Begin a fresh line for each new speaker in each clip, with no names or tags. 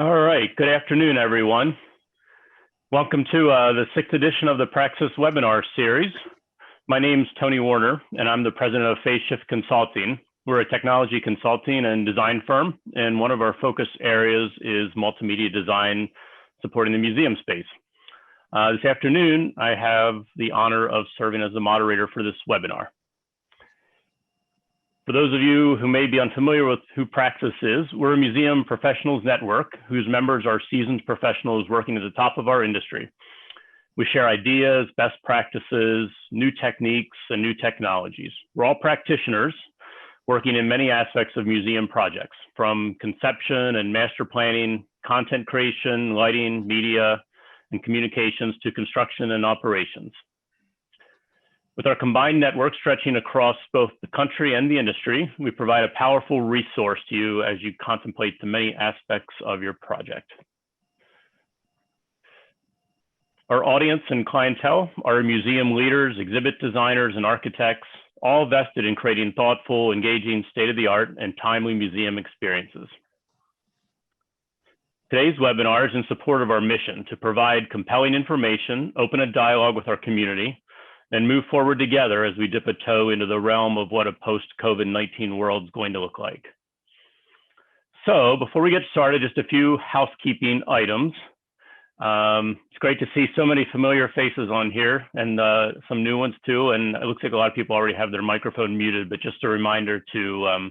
All right, good afternoon, everyone. Welcome to the sixth edition of the Praxis webinar series. My name is Tony Warner, and I'm the president of Phase Shift Consulting. We're a technology consulting and design firm, and one of our focus areas is multimedia design supporting the museum space. This afternoon, I have the honor of serving as the moderator for this webinar. For those of you who may be unfamiliar with who Praxis is, we're a museum professionals network whose members are seasoned professionals working at the top of our industry. We share ideas, best practices, new techniques, and new technologies. We're all practitioners working in many aspects of museum projects, from conception and master planning, content creation, lighting, media, and communications to construction and operations. With our combined network stretching across both the country and the industry, we provide a powerful resource to you as you contemplate the many aspects of your project. Our audience and clientele are museum leaders, exhibit designers, and architects, all vested in creating thoughtful, engaging, state-of-the-art, and timely museum experiences. Today's webinar is in support of our mission to provide compelling information, open a dialogue with our community, and move forward together as we dip a toe into the realm of what a post-COVID-19 world is going to look like. So before we get started, just a few housekeeping items. It's great to see so many familiar faces on here and some new ones too. And it looks like a lot of people already have their microphone muted, but just a reminder to,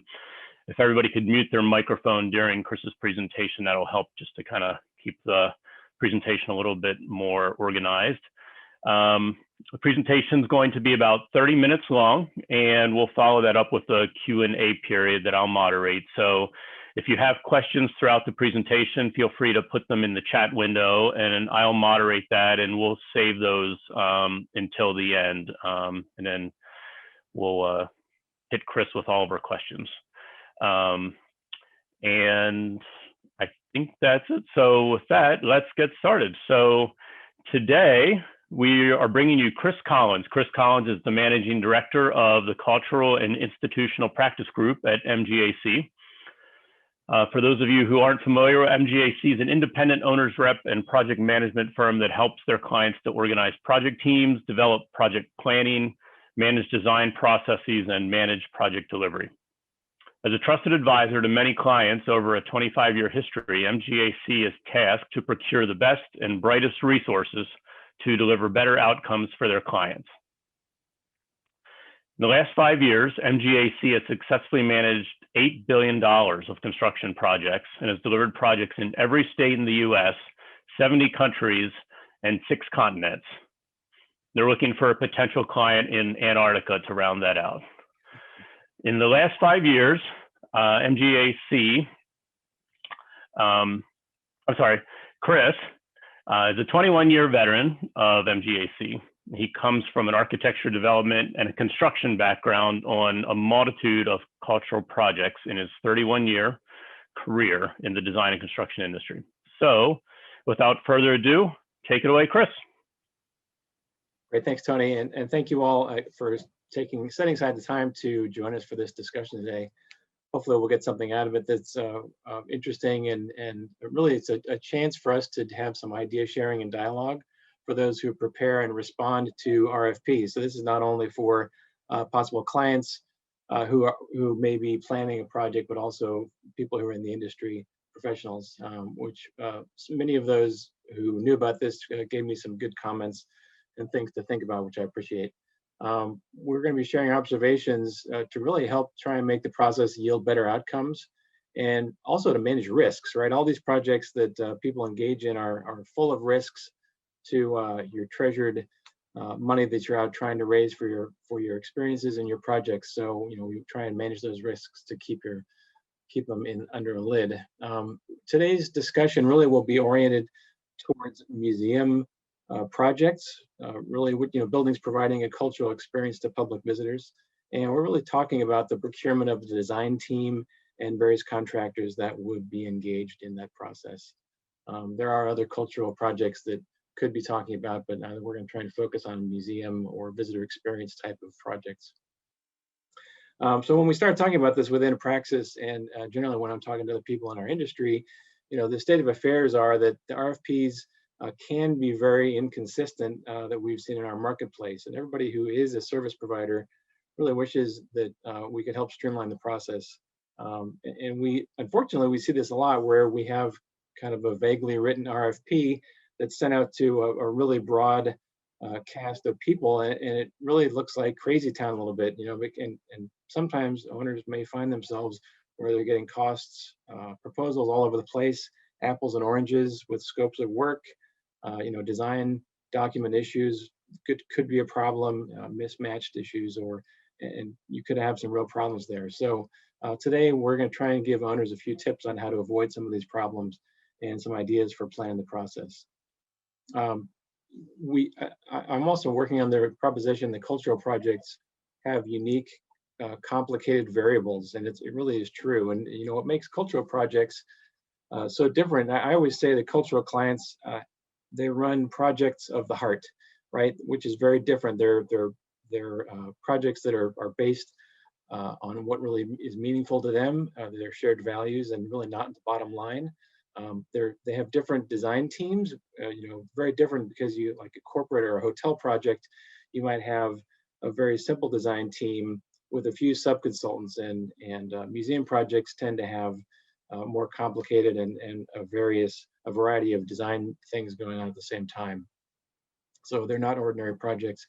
if everybody could mute their microphone during Kris's presentation, that'll help just to kind of keep the presentation a little bit more organized. The presentation is going to be about 30 minutes long, and we'll follow that up with a Q&A period that I'll moderate. So if you have questions throughout the presentation, feel free to put them in the chat window, and I'll moderate that, and we'll save those until the end, and then we'll hit Kris with all of our questions. And I think that's it. So with that, let's get started. So today, we are bringing you Kris Collins. Kris Collins is the Managing Director of the Cultural and Institutional Practice Group at MGAC. For those of you who aren't familiar, MGAC is an independent owner's rep and project management firm that helps their clients to organize project teams, develop project planning, manage design processes, and manage project delivery. As a trusted advisor to many clients over a 25-year history, MGAC is tasked to procure the best and brightest resources to deliver better outcomes for their clients. In the last 5 years, MGAC has successfully managed $8 billion of construction projects and has delivered projects in every state in the US, 70 countries, and 6 continents. They're looking for a potential client in Antarctica to round that out. In the last 5 years, Kris is a 21-year veteran of MGAC. He comes from an architecture development and a construction background on a multitude of cultural projects in his 31-year career in the design and construction industry. So without further ado, take it away, Kris.
Great, thanks, Tony. And thank you all for setting aside the time to join us for this discussion today. Hopefully we'll get something out of it that's interesting, and really it's a chance for us to have some idea sharing and dialogue for those who prepare and respond to RFPs. So this is not only for possible clients who may be planning a project, but also people who are in the industry, professionals, which many of those who knew about this gave me some good comments and things to think about, which I appreciate. We're going to be sharing observations to really help try and make the process yield better outcomes, and also to manage risks, right? All these projects that people engage in are full of risks to your treasured money that you're out trying to raise for your experiences and your projects. So, we try and manage those risks to keep them under a lid. Today's discussion really will be oriented towards museum projects, really, buildings providing a cultural experience to public visitors. And we're really talking about the procurement of the design team and various contractors that would be engaged in that process. There are other cultural projects that could be talking about, but we're going to try and focus on museum or visitor experience type of projects. So when we start talking about this within Praxis, and generally when I'm talking to the people in our industry, the state of affairs are that the RFPs can be very inconsistent that we've seen in our marketplace. And everybody who is a service provider really wishes that we could help streamline the process. And unfortunately, we see this a lot where we have kind of a vaguely written RFP that's sent out to a really broad cast of people, and it really looks like crazy town a little bit, and sometimes owners may find themselves where they're getting costs, proposals all over the place, apples and oranges with scopes of work, design document issues could be a problem, mismatched issues, and you could have some real problems there. So today we're going to try and give owners a few tips on how to avoid some of these problems and some ideas for planning the process. I'm also working on the proposition that cultural projects have unique, complicated variables, and it really is true. And what makes cultural projects so different, I always say that cultural clients, they run projects of the heart, right? Which is very different. They're projects that are based on what really is meaningful to them, their shared values, and really not the bottom line. They have different design teams, very different, because like a corporate or a hotel project, you might have a very simple design team with a few sub-consultants, and museum projects tend to have more complicated and a variety of design things going on at the same time. So they're not ordinary projects.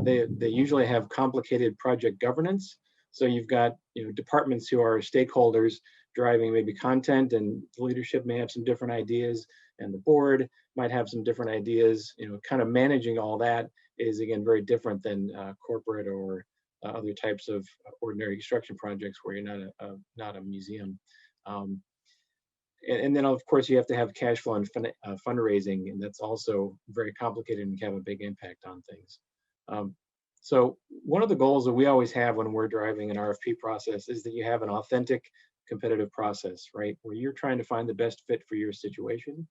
They usually have complicated project governance. So you've got departments who are stakeholders driving maybe content, and the leadership may have some different ideas, and the board might have some different ideas. Kind of managing all that is, again, very different than corporate or other types of ordinary construction projects where you're not a museum. And then, of course, you have to have cash flow and fundraising, and that's also very complicated and can have a big impact on things. So one of the goals that we always have when we're driving an RFP process is that you have an authentic competitive process, right? Where you're trying to find the best fit for your situation.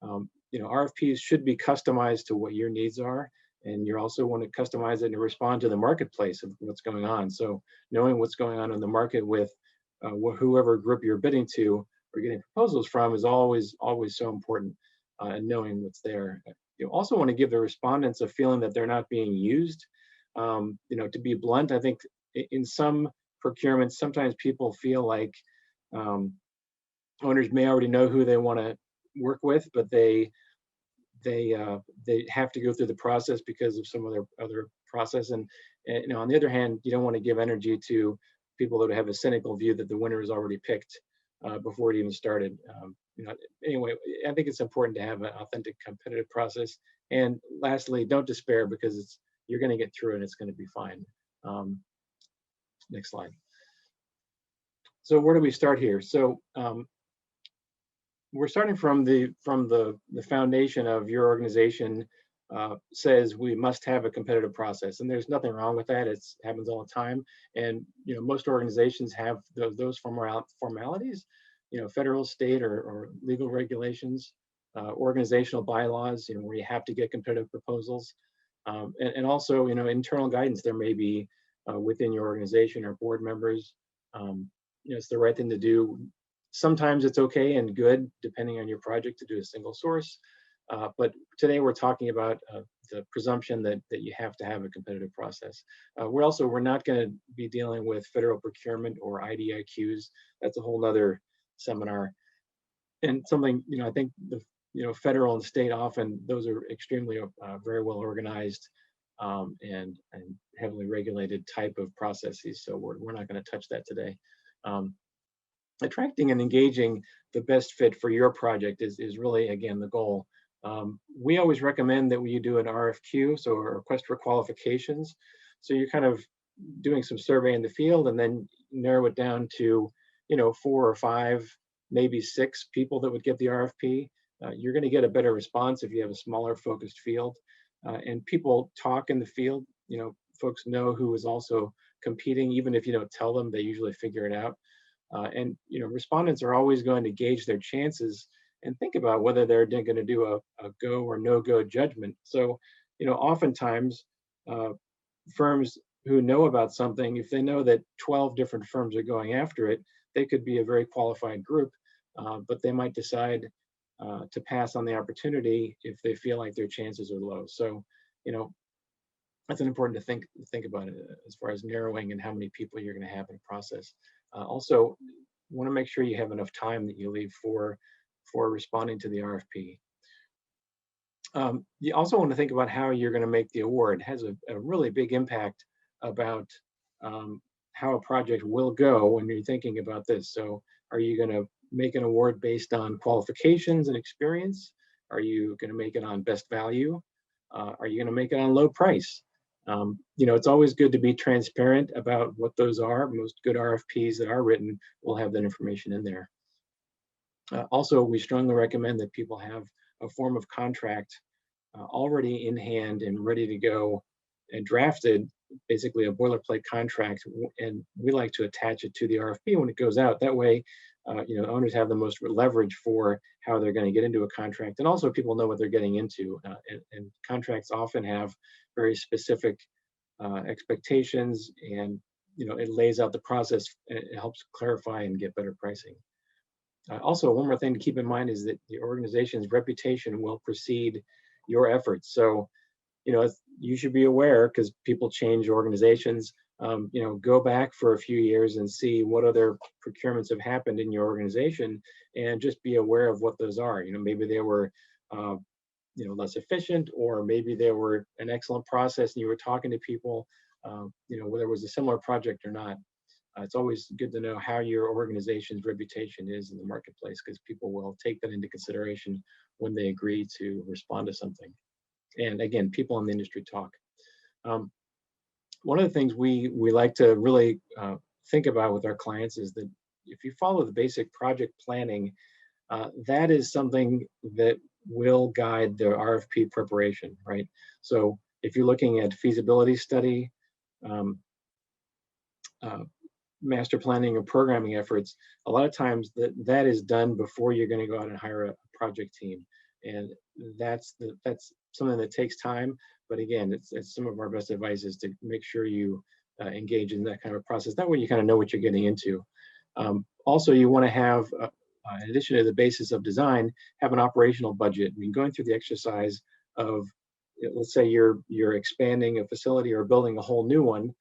RFPs should be customized to what your needs are, and you also want to customize it and respond to the marketplace of what's going on. So knowing what's going on in the market with whoever group you're bidding to or getting proposals from is always so important, and knowing what's there. You also want to give the respondents a feeling that they're not being used. To be blunt, I think in some procurements, sometimes people feel like owners may already know who they want to work with, but they have to go through the process because of some other process. And on the other hand, you don't want to give energy to people that have a cynical view that the winner is already picked before it even started. Anyway, I think it's important to have an authentic competitive process. And lastly, don't despair, because you're going to get through and it's going to be fine. Next slide. So where do we start here? So we're starting from the foundation of your organization says we must have a competitive process, and there's nothing wrong with that. It happens all the time, and most organizations have those formalities, federal, state, or legal regulations, organizational bylaws, where you have to get competitive proposals, and also internal guidance. There may be within your organization or board members. It's the right thing to do. Sometimes it's okay and good, depending on your project, to do a single source. But today we're talking about the presumption that you have to have a competitive process. We're not going to be dealing with federal procurement or IDIQs. That's a whole nother seminar. And something, I think the federal and state, often those are extremely very well organized and heavily regulated type of processes. So we're not going to touch that today. Attracting and engaging the best fit for your project is really, again, the goal. We always recommend that when you do an RFQ, so a request for qualifications, so you're kind of doing some survey in the field and then narrow it down to 4 or 5, maybe 6 people that would get the RFP. You're going to get a better response if you have a smaller focused field, and people talk in the field. Folks know who is also competing. Even if you don't tell them, they usually figure it out. And respondents are always going to gauge their chances and think about whether they're going to do a go or no go judgment. So oftentimes firms who know about something, if they know that 12 different firms are going after it, they could be a very qualified group. but they might decide to pass on the opportunity if they feel like their chances are low. So, that's an important to think about it as far as narrowing and how many people you're going to have in a process. Also, want to make sure you have enough time that you leave for responding to the RFP. You also want to think about how you're going to make the award. It has a really big impact about how a project will go when you're thinking about this. So are you going to make an award based on qualifications and experience? Are you going to make it on best value? Are you going to make it on low price? It's always good to be transparent about what those are. Most good RFPs that are written will have that information in there. Also, we strongly recommend that people have a form of contract already in hand and ready to go and drafted, basically a boilerplate contract, and we like to attach it to the RFP when it goes out. That way, owners have the most leverage for how they're going to get into a contract, and also people know what they're getting into. And contracts often have very specific expectations, and it lays out the process, and it helps clarify and get better pricing. Also, one more thing to keep in mind is that the organization's reputation will precede your efforts. So, you should be aware, because people change organizations. Go back for a few years and see what other procurements have happened in your organization, and just be aware of what those are. Maybe they were, less efficient, or maybe they were an excellent process and you were talking to people, whether it was a similar project or not. It's always good to know how your organization's reputation is in the marketplace, because people will take that into consideration when they agree to respond to something. And again, people in the industry talk. One of the things we like to really think about with our clients is that if you follow the basic project planning, that is something that will guide the RFP preparation, right? So if you're looking at feasibility study, master planning or programming efforts, a lot of times that is done before you're going to go out and hire a project team, and that's something that takes time. But again, it's some of our best advice is to make sure you engage in that kind of process. That way you kind of know what you're getting into. Also, you want to have, in addition to the basis of design, have an operational budget. I mean, going through the exercise of, let's say you're expanding a facility or building a whole new one.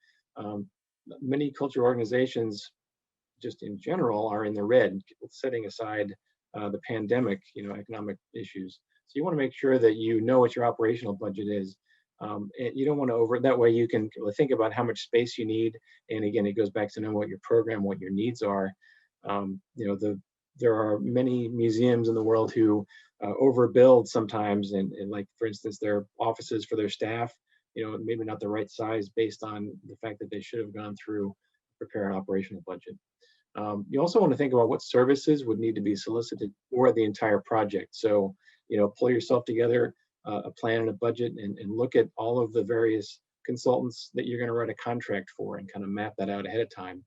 Many cultural organizations, just in general, are in the red, setting aside the pandemic, economic issues. So you want to make sure that you know what your operational budget is. And you don't want to that way you can think about how much space you need. And again, it goes back to know what your program, what your needs are. There are many museums in the world who overbuild sometimes, and like, for instance, their offices for their staff, maybe not the right size based on the fact that they should have gone through prepare an operational budget. You also want to think about what services would need to be solicited for the entire project. So, pull yourself together, a plan and a budget, and look at all of the various consultants that you're going to write a contract for, and kind of map that out ahead of time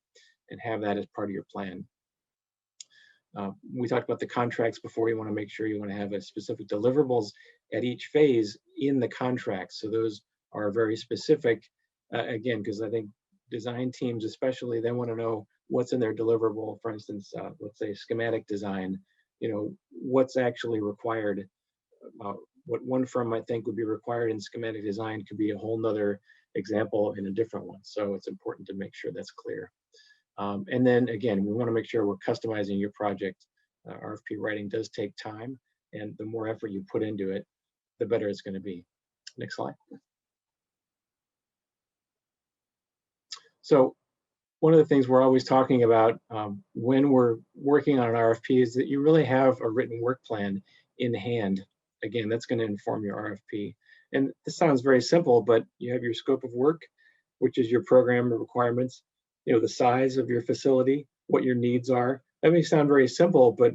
and have that as part of your plan. We talked about the contracts before. You want to make sure you want to have a specific deliverables at each phase in the contract. So those are very specific, again, because I think design teams especially, they want to know what's in their deliverable. For instance, let's say schematic design, what's actually required. What one firm might think would be required in schematic design could be a whole nother example in a different one. So it's important to make sure that's clear. And then again, we want to make sure we're customizing your project. RFP writing does take time, and the more effort you put into it, the better it's going to be. Next slide. So one of the things we're always talking about when we're working on an RFP is that you really have a written work plan in hand. Again, that's going to inform your RFP. And this sounds very simple, but you have your scope of work, which is your program requirements, the size of your facility, what your needs are. That may sound very simple, but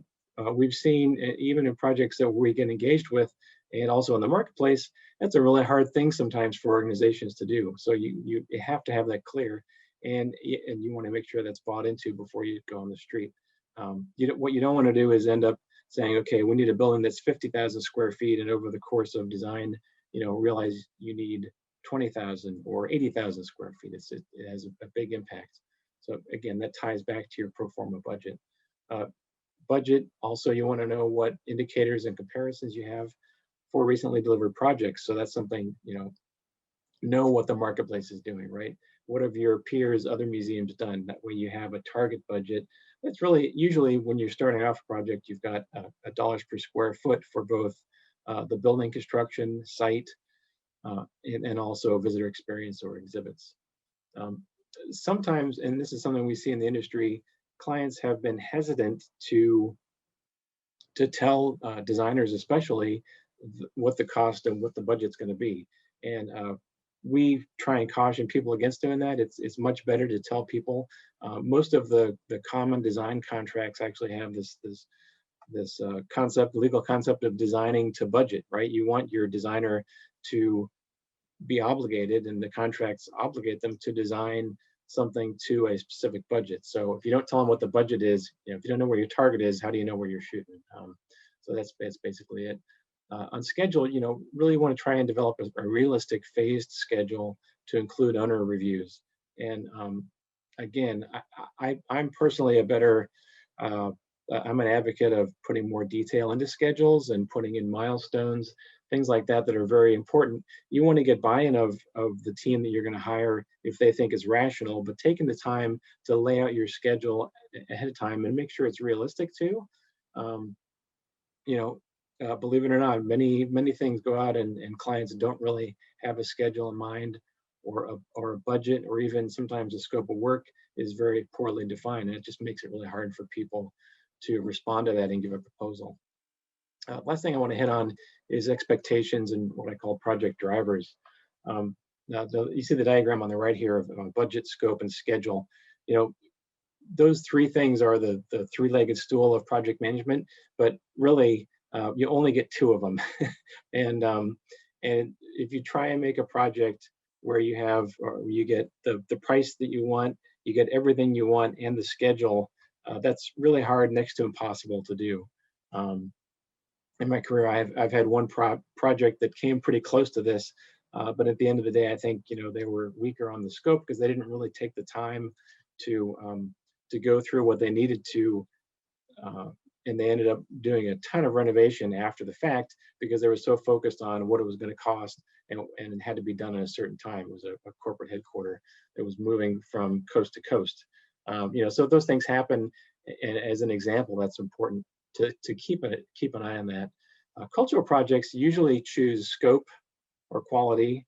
we've seen, even in projects that we get engaged with, and also in the marketplace, that's a really hard thing sometimes for organizations to do. So you have to have that clear, and you want to make sure that's bought into before you go on the street. What you don't want to do is end up saying, okay, we need a building that's 50,000 square feet, and over the course of design, realize you need 20,000 or 80,000 square feet. It has a big impact. So again, that ties back to your pro forma budget. Budget, also you want to know what indicators and comparisons you have for recently delivered projects. So that's something, know what the marketplace is doing, right? What have your peers, other museums done? That way you have a target budget. That's really, usually when you're starting off a project, you've got a dollars per square foot for both the building construction site and also visitor experience or exhibits. Sometimes, and this is something we see in the industry, clients have been hesitant to tell designers especially what the cost and what the budget's going to be. And we try and caution people against doing that. It's much better to tell people. Most of the common design contracts actually have this legal concept of designing to budget, right? You want your designer to be obligated, and the contracts obligate them to design something to a specific budget. So if you don't tell them what the budget is, if you don't know where your target is, how do you know where you're shooting? So that's basically it. On schedule, really want to try and develop a realistic phased schedule to include owner reviews. And again, I'm personally I'm an advocate of putting more detail into schedules and putting in milestones, things like that are very important. You want to get buy-in of the team that you're going to hire if they think is rational, but taking the time to lay out your schedule ahead of time and make sure it's realistic too. Believe it or not, many things go out and clients don't really have a schedule in mind, or a budget, or even sometimes the scope of work is very poorly defined, and it just makes it really hard for people to respond to that and give a proposal. Last thing I want to hit on is expectations and what I call project drivers. Now, you see the diagram on the right here of budget, scope, and schedule. Those three things are the three-legged stool of project management, but really you only get two of them. and if you try and make a project where you get the price that you want, you get everything you want, and the schedule, that's really hard, next to impossible to do. In my career, I've had one project that came pretty close to this, but at the end of the day, I think they were weaker on the scope because they didn't really take the time to go through what they needed to, and they ended up doing a ton of renovation after the fact because they were so focused on what it was going to cost, and it had to be done in a certain time. It was a corporate headquarter that was moving from coast to coast. So those things happen, and as an example, that's important to keep an eye on that. Cultural projects usually choose scope or quality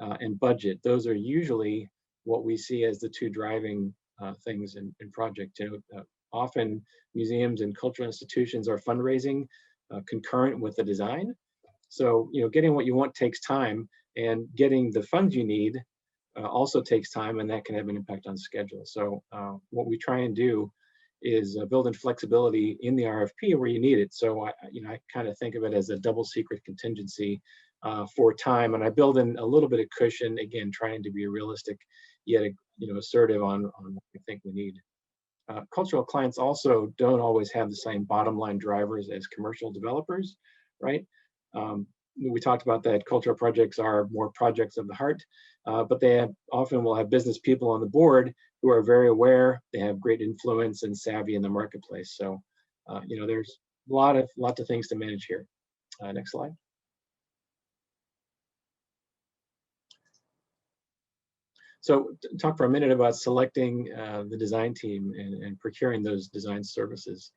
and budget. Those are usually what we see as the two driving things in project. Often museums and cultural institutions are fundraising concurrent with the design. So getting what you want takes time, and getting the funds you need also takes time, and that can have an impact on schedule. So what we try and do is build in flexibility in the RFP where you need it. So I kind of think of it as a double secret contingency for time, and I build in a little bit of cushion, again, trying to be realistic yet assertive on what we think we need. Cultural clients also don't always have the same bottom line drivers as commercial developers, right? We talked about that cultural projects are more projects of the heart, but they often will have business people on the board who are very aware, they have great influence and savvy in the marketplace. So, there's lots of things to manage here. Next slide. So talk for a minute about selecting the design team and procuring those design services.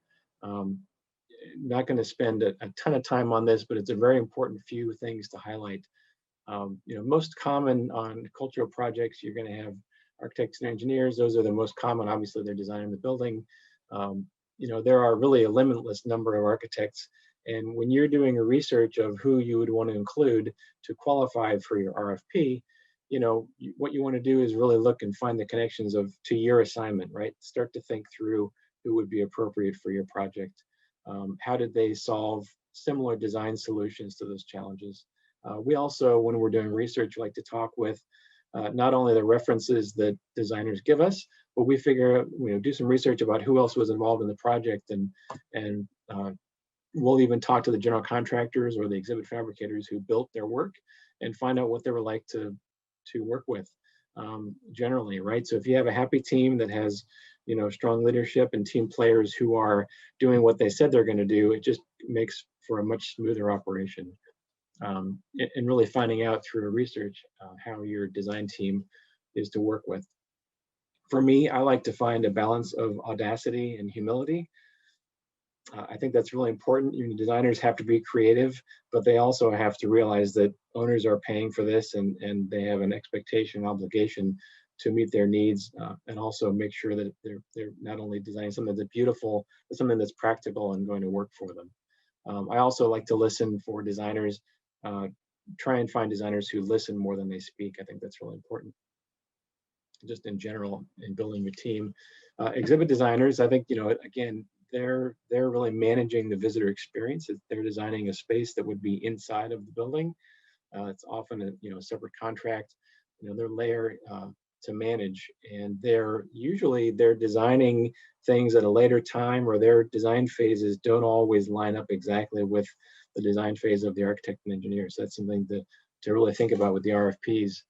Not going to spend a ton of time on this, but it's a very important few things to highlight. Most common on cultural projects, you're going to have architects and engineers. Those are the most common. Obviously, they're designing the building. There are really a limitless number of architects. And when you're doing a research of who you would want to include to qualify for your RFP, what you want to do is really look and find the connections to your assignment, right? Start to think through who would be appropriate for your project. How did they solve similar design solutions to those challenges? We also, when we're doing research, like to talk with not only the references that designers give us, but we do some research about who else was involved in the project, and we'll even talk to the general contractors or the exhibit fabricators who built their work and find out what they were like to work with generally, right? So if you have a happy team that has strong leadership and team players who are doing what they said they're going to do, it just makes for a much smoother operation. And really finding out through research how your design team is to work with. For me, I like to find a balance of audacity and humility. I think that's really important. Designers have to be creative, but they also have to realize that owners are paying for this, and they have an expectation, obligation to meet their needs, and also make sure that they're not only designing something that's beautiful, but something that's practical and going to work for them. I also like to listen for designers, try and find designers who listen more than they speak. I think that's really important. Just in general, in building your team. Exhibit designers, I think, again, they're really managing the visitor experience. They're designing a space that would be inside of the building. It's often a separate contract. Their layer to manage, and they're designing things at a later time, or their design phases don't always line up exactly with the design phase of the architect and engineer. So that's something to really think about with the RFPs.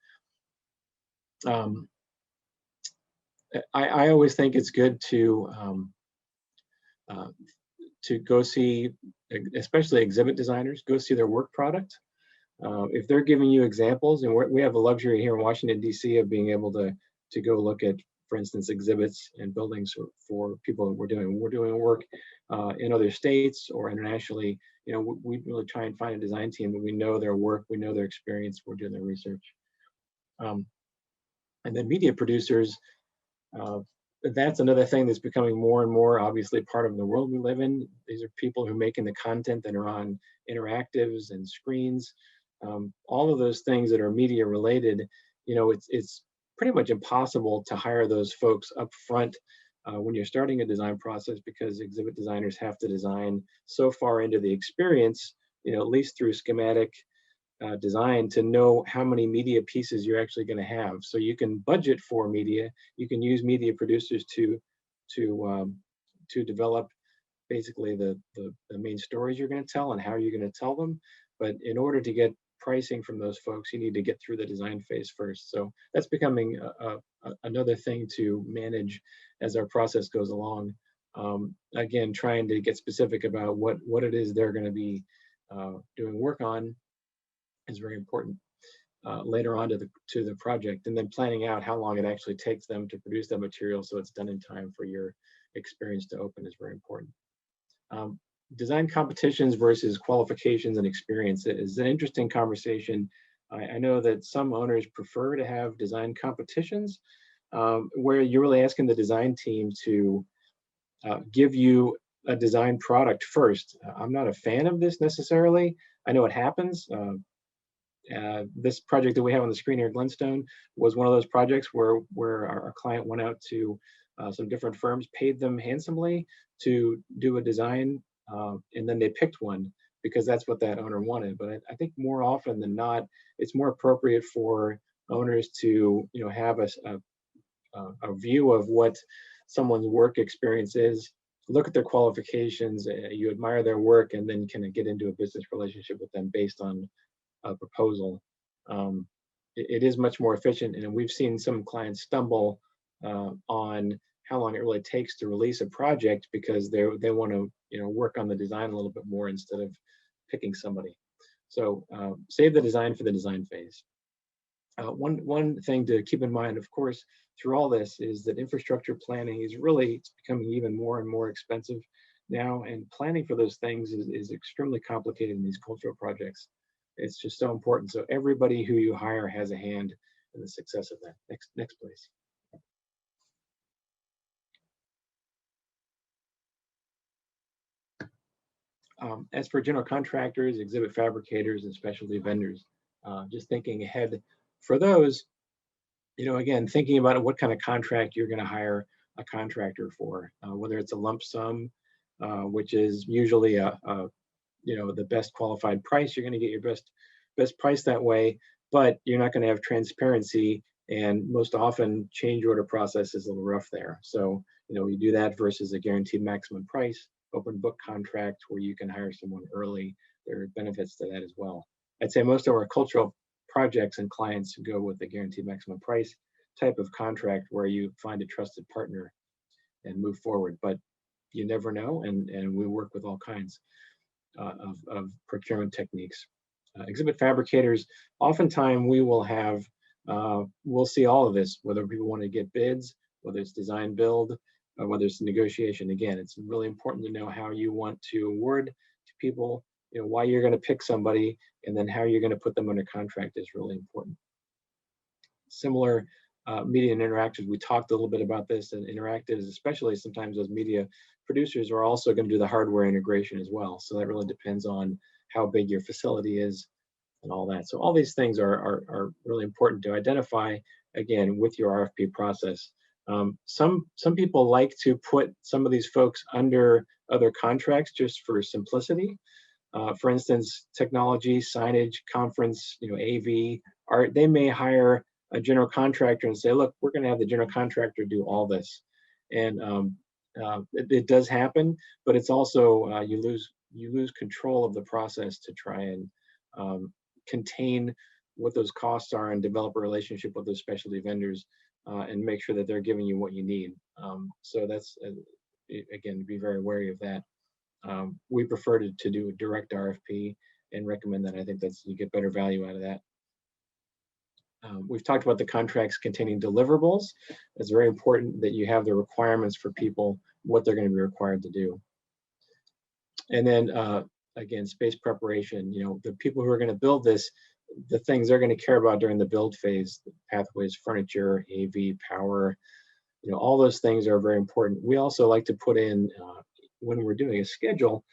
I always think it's good to go see, especially exhibit designers, go see their work product. If they're giving you examples, and we have the luxury here in Washington, D.C. of being able to go look at, for instance, exhibits and buildings for people that we're doing work in other states or internationally. We really try and find a design team that we know their work, we know their experience, we're doing their research. And then media producers, that's another thing that's becoming more and more obviously part of the world we live in. These are people who are making the content that are on interactives and screens. All of those things that are media related, it's pretty much impossible to hire those folks up front when you're starting a design process, because exhibit designers have to design so far into the experience, at least through schematic design, to know how many media pieces you're actually going to have. So you can budget for media. You can use media producers to develop basically the main stories you're going to tell and how you're going to tell them. But in order to get pricing from those folks, you need to get through the design phase first. So that's becoming another thing to manage as our process goes along. Again, trying to get specific about what it is they're going to be doing work on is very important later on to the project, and then planning out how long it actually takes them to produce that material so it's done in time for your experience to open is very important. Design competitions versus qualifications and experience is an interesting conversation. I know that some owners prefer to have design competitions where you're really asking the design team to give you a design product first. I'm not a fan of this necessarily. I know it happens. This project that we have on the screen here, Glenstone, was one of those projects where our client went out to some different firms, paid them handsomely to do a design, and then they picked one because that's what that owner wanted. But I think more often than not, it's more appropriate for owners to have a view of what someone's work experience is, look at their qualifications, you admire their work, and then kind of get into a business relationship with them based on a proposal. It is much more efficient, and we've seen some clients stumble on how long it really takes to release a project because they want to work on the design a little bit more instead of picking somebody. So save the design for the design phase. One thing to keep in mind, of course, through all this is that infrastructure planning is really becoming even more and more expensive now, and planning for those things is extremely complicated in these cultural projects. It's just so important. So everybody who you hire has a hand in the success of that. Next, please. As for general contractors, exhibit fabricators, and specialty vendors, just thinking ahead for those, again, thinking about what kind of contract you're going to hire a contractor for, whether it's a lump sum, which is usually the best qualified price. You're going to get your best price that way, but you're not going to have transparency, and most often change order process is a little rough there. So you do that versus a guaranteed maximum price, open book contract where you can hire someone early. There are benefits to that as well. I'd say most of our cultural projects and clients go with the guaranteed maximum price type of contract where you find a trusted partner. move forward. But you never know, and we work with all kinds of procurement techniques. Exhibit fabricators, oftentimes we will have, we'll see all of this, whether people want to get bids, whether it's design build, or whether it's negotiation. Again, it's really important to know how you want to award to people, why you're going to pick somebody, and then how you're going to put them under contract is really important. Similar media and interactives, we talked a little bit about this, and interactives, especially sometimes those media producers are also going to do the hardware integration as well. So that really depends on how big your facility is and all that. So all these things are really important to identify, again, with your RFP process. Some people like to put some of these folks under other contracts just for simplicity. For instance, technology, signage, conference, AV, art, they may hire a general contractor and say, look, we're going to have the general contractor do all this. And it does happen, but it's also, you lose control of the process to try and contain what those costs are and develop a relationship with those specialty vendors and make sure that they're giving you what you need. So that's, again, be very wary of that. We prefer to do a direct RFP and recommend that. I think you get better value out of that. We've talked about the contracts containing deliverables. It's very important that you have the requirements for people, what they're going to be required to do. And then again, space preparation, the people who are going to build this, the things they're going to care about during the build phase, the pathways, furniture, AV, power, all those things are very important. We also like to put in, when we're doing a schedule,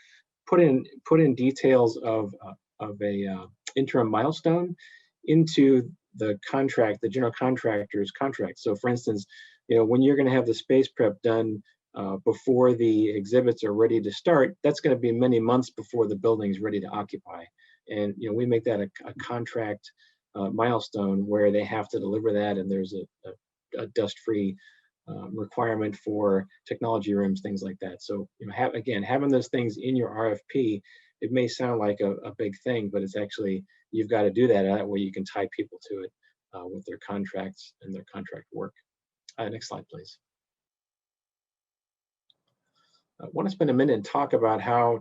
put in details of a interim milestone into the contract, the general contractor's contract. So for instance, when you're going to have the space prep done before the exhibits are ready to start, that's going to be many months before the building is ready to occupy. And we make that a contract milestone where they have to deliver that, and there's a dust-free requirement for technology rooms, things like that. So again, having those things in your RFP, it may sound like a big thing, but it's actually, you've got to do that. That way you can tie people to it with their contracts and their contract work. Next slide, please. I want to spend a minute and talk about how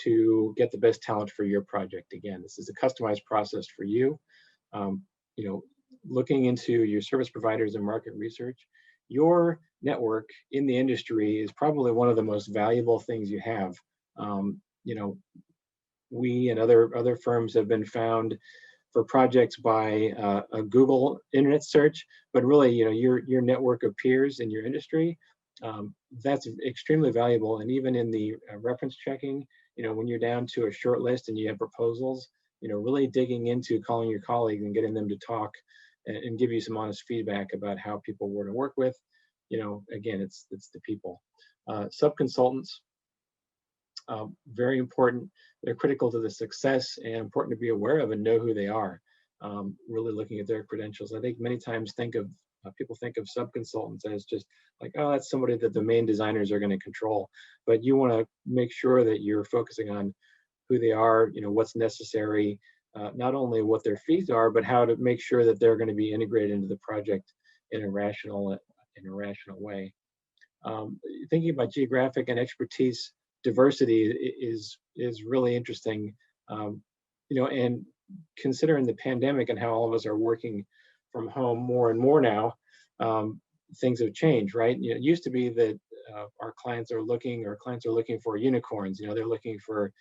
to get the best talent for your project. Again, this is a customized process for you. Looking into your service providers and market research, your network in the industry is probably one of the most valuable things you have. We and other firms have been found for projects by a Google internet search, but really, your network of peers in your industry, that's extremely valuable. And even in the reference checking, when you're down to a short list and you have proposals, really digging into calling your colleagues and getting them to talk and give you some honest feedback about how people were to work with. Again, it's the people. Sub-consultants, very important. They're critical to the success and important to be aware of and know who they are. Really looking at their credentials. I think many times people think of sub-consultants as just like, oh, that's somebody that the main designers are going to control. But you want to make sure that you're focusing on who they are, what's necessary, not only what their fees are, but how to make sure that they're going to be integrated into the project in a rational way. Thinking about geographic and expertise diversity is really interesting, and considering the pandemic and how all of us are working from home more and more now, things have changed, right? It used to be that our clients are looking for unicorns. They're looking for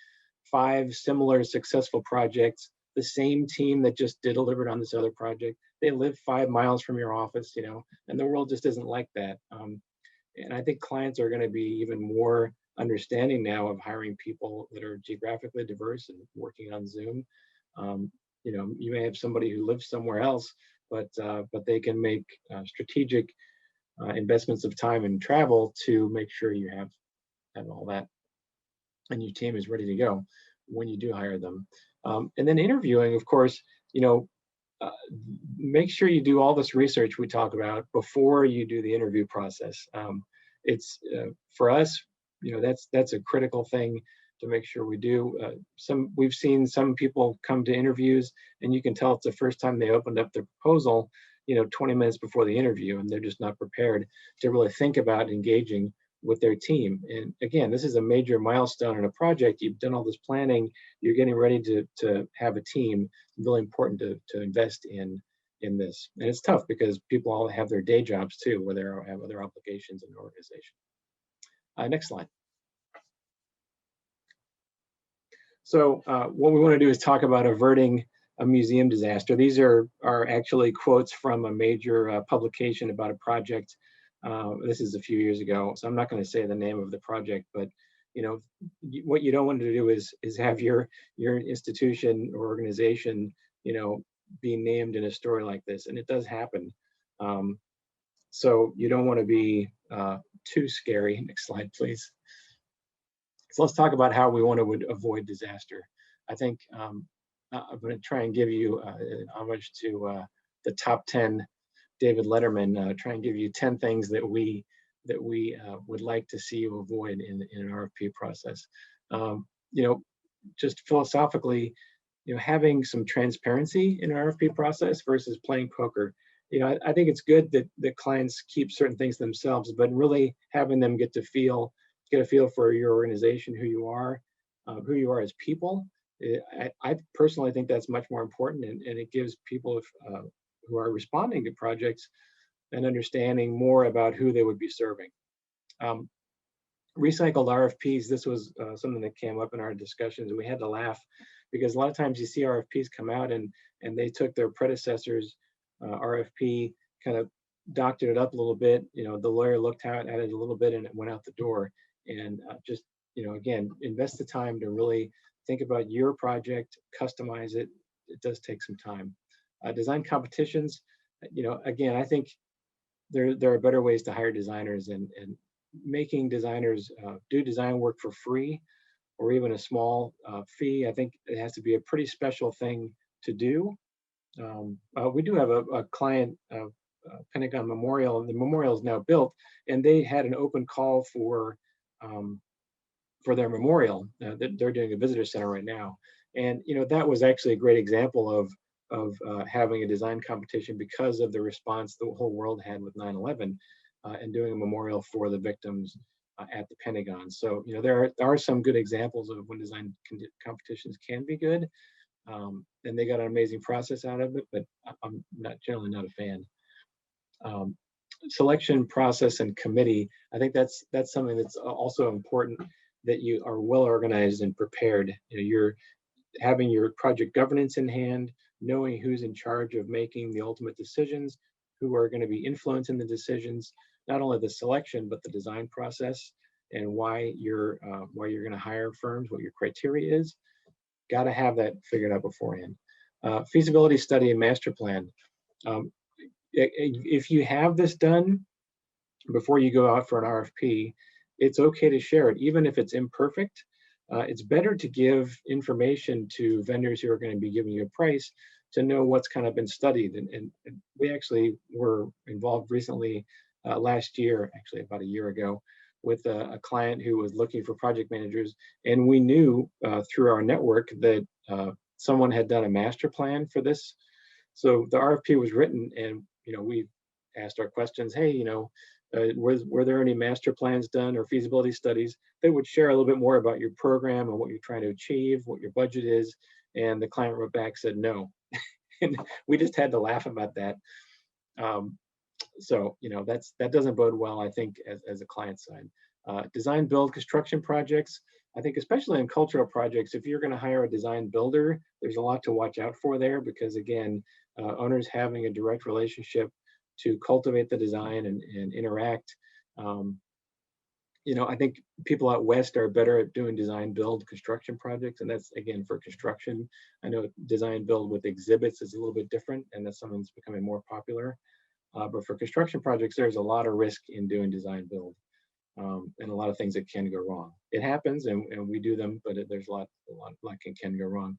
5 similar successful projects, the same team that just delivered on this other project. They live 5 miles from your office, and the world just isn't like that. And I think clients are going to be even more understanding now of hiring people that are geographically diverse and working on Zoom. You may have somebody who lives somewhere else, but they can make strategic investments of time and travel to make sure you have all that, and your team is ready to go when you do hire them. And then interviewing, of course, make sure you do all this research we talk about before you do the interview process. It's for us, that's a critical thing to make sure we do. We've seen some people come to interviews and you can tell it's the first time they opened up their proposal, 20 minutes before the interview, and they're just not prepared to really think about engaging with their team. And again, this is a major milestone in a project. You've done all this planning, you're getting ready to have a team. It's really important to invest in this. And it's tough because people all have their day jobs too, where they have other obligations in the organization. Next slide. So what we want to do is talk about averting a museum disaster. These are actually quotes from a major publication about a project. This is a few years ago, so I'm not going to say the name of the project, but what you don't want to do is have your institution or organization, be named in a story like this, and it does happen. So you don't want to be too scary. Next slide, please. So let's talk about how we want to avoid disaster. I think I'm going to try and give you an homage to the top 10 David Letterman, try and give you 10 things that we would like to see you avoid in an RFP process. Just philosophically, having some transparency in an RFP process versus playing poker. I think it's good that clients keep certain things themselves, but really having them get a feel for your organization, who you are as people. I personally think that's much more important, and it gives people who are responding to projects an understanding more about who they would be serving. Recycled RFPs, this was something that came up in our discussions, and we had to laugh because a lot of times you see RFPs come out and they took their predecessor's RFP, kind of doctored it up a little bit. The lawyer looked at it a little bit and it went out the door. And just, again, invest the time to really think about your project, customize it. It does take some time. Design competitions, again, I think there are better ways to hire designers, and making designers do design work for free or even a small fee. I think it has to be a pretty special thing to do. We do have a client, Pentagon Memorial, and the memorial is now built, and they had an open call for their memorial. They're doing a visitor center right now, and that was actually a great example of having a design competition because of the response the whole world had with 9/11, and doing a memorial for the victims at the Pentagon. So there are some good examples of when design competitions can be good, and they got an amazing process out of it. But I'm generally not a fan. Selection process and committee, I think that's something that's also important, that you are well organized and prepared. You're having your project governance in hand, knowing who's in charge of making the ultimate decisions, who are going to be influencing the decisions, not only the selection but the design process, and why you're going to hire firms, what your criteria is. Got to have that figured out beforehand. Feasibility study and master plan. If you have this done before you go out for an RFP, it's okay to share it, even if it's imperfect. It's better to give information to vendors who are going to be giving you a price to know what's kind of been studied. And we actually were involved recently, last year, actually about a year ago, with a client who was looking for project managers. And we knew through our network that someone had done a master plan for this. So the RFP was written, and we asked our questions. Hey, were there any master plans done or feasibility studies that would share a little bit more about your program and what you're trying to achieve, what your budget is? And the client wrote back, said no. And we just had to laugh about that. So that doesn't bode well, I think, as a client side. Design, build, construction projects. I think especially in cultural projects, if you're going to hire a design builder, there's a lot to watch out for there, because again, owners having a direct relationship to cultivate the design and interact. I think people out west are better at doing design build construction projects, and that's again for construction. I know design build with exhibits is a little bit different, and that's something that's becoming more popular. But for construction projects, there's a lot of risk in doing design build, and a lot of things that can go wrong. It happens, and we do them, but there's a lot can go wrong.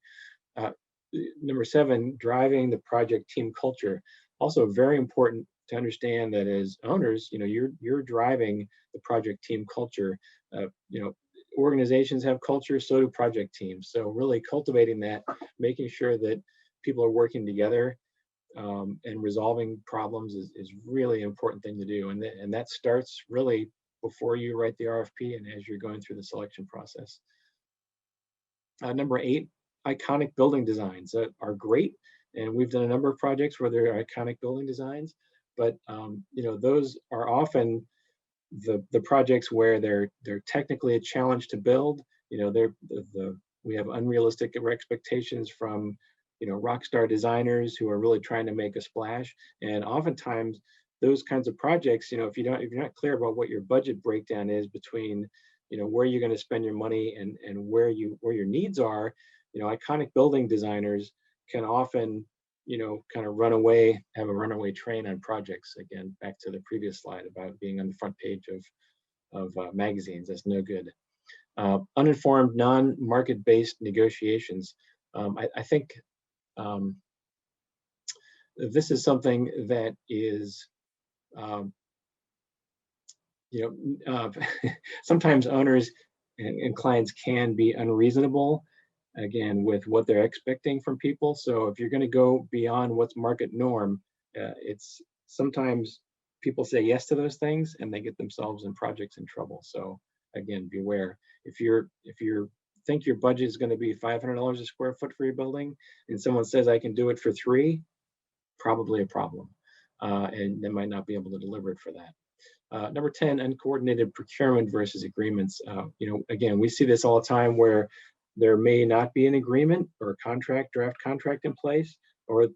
Number 7, driving the project team culture. Also very important to understand that as owners, you're driving the project team culture. Organizations have culture, so do project teams. So really cultivating that, making sure that people are working together and resolving problems is really an important thing to do. And that starts really before you write the RFP and as you're going through the selection process. Number 8, iconic building designs that are great. And we've done a number of projects where there are iconic building designs, but those are often the projects where they're technically a challenge to build. We have unrealistic expectations from rock star designers who are really trying to make a splash, and oftentimes those kinds of projects, if you're not clear about what your budget breakdown is between where you're going to spend your money and where your needs are, iconic building designers can often kind of have a runaway train on projects. Again, back to the previous slide about being on the front page of magazines. That's no good. Uninformed, non-market-based negotiations. I think this is something that is, sometimes owners and clients can be unreasonable, again, with what they're expecting from people. So if you're going to go beyond what's market norm, it's sometimes people say yes to those things and they get themselves in projects in trouble. So again, beware. If you think your budget is going to be $500 a square foot for your building and someone says I can do it for $3, probably a problem, and they might not be able to deliver it for that. Number 10, uncoordinated procurement versus agreements. Again, we see this all the time where there may not be an agreement or a draft contract in place, or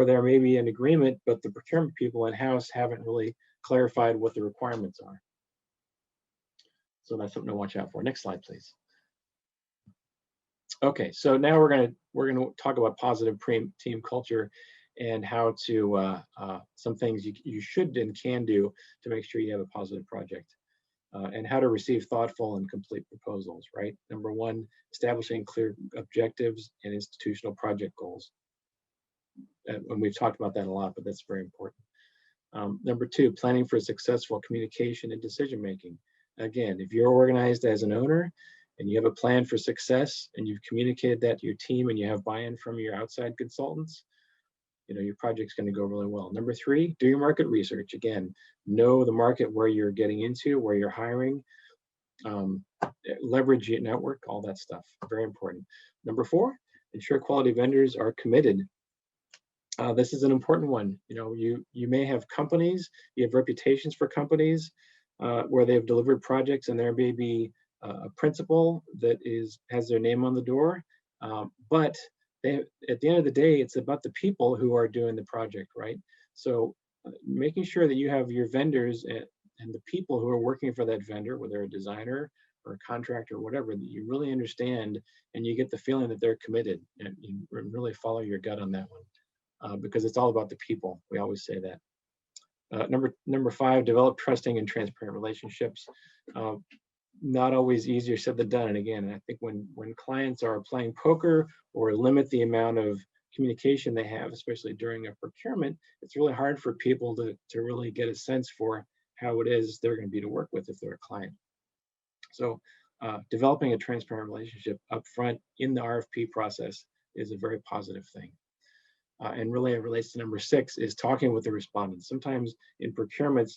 there may be an agreement, but the procurement people in-house haven't really clarified what the requirements are. So that's something to watch out for. Next slide, please. Okay, so now we're gonna talk about positive team culture and how to some things you should and can do to make sure you have a positive project, and how to receive thoughtful and complete proposals. Right. Number 1, establishing clear objectives and institutional project goals. And we've talked about that a lot, but that's very important. Number 2, planning for successful communication and decision making. Again, if you're organized as an owner and you have a plan for success and you've communicated that to your team and you have buy-in from your outside consultants, your project's going to go really well. Number 3, do your market research. Again, know the market where you're getting into, where you're hiring, leverage your network, all that stuff. Very important. Number 4, ensure quality vendors are committed. This is an important one. You may have companies, you have reputations for companies where they've delivered projects and there may be a principal that has their name on the door, but at the end of the day, it's about the people who are doing the project, right? So making sure that you have your vendors and the people who are working for that vendor, whether a designer or a contractor or whatever, that you really understand and you get the feeling that they're committed, and you really follow your gut on that one, because it's all about the people. We always say that. Number 5, develop trusting and transparent relationships. Not always easier said than done. And again, I think when clients are playing poker or limit the amount of communication they have, especially during a procurement, it's really hard for people to really get a sense for how it is they're going to be to work with if they're a client. So developing a transparent relationship up front in the RFP process is a very positive thing. And really it relates to number 6, is talking with the respondents. Sometimes in procurements,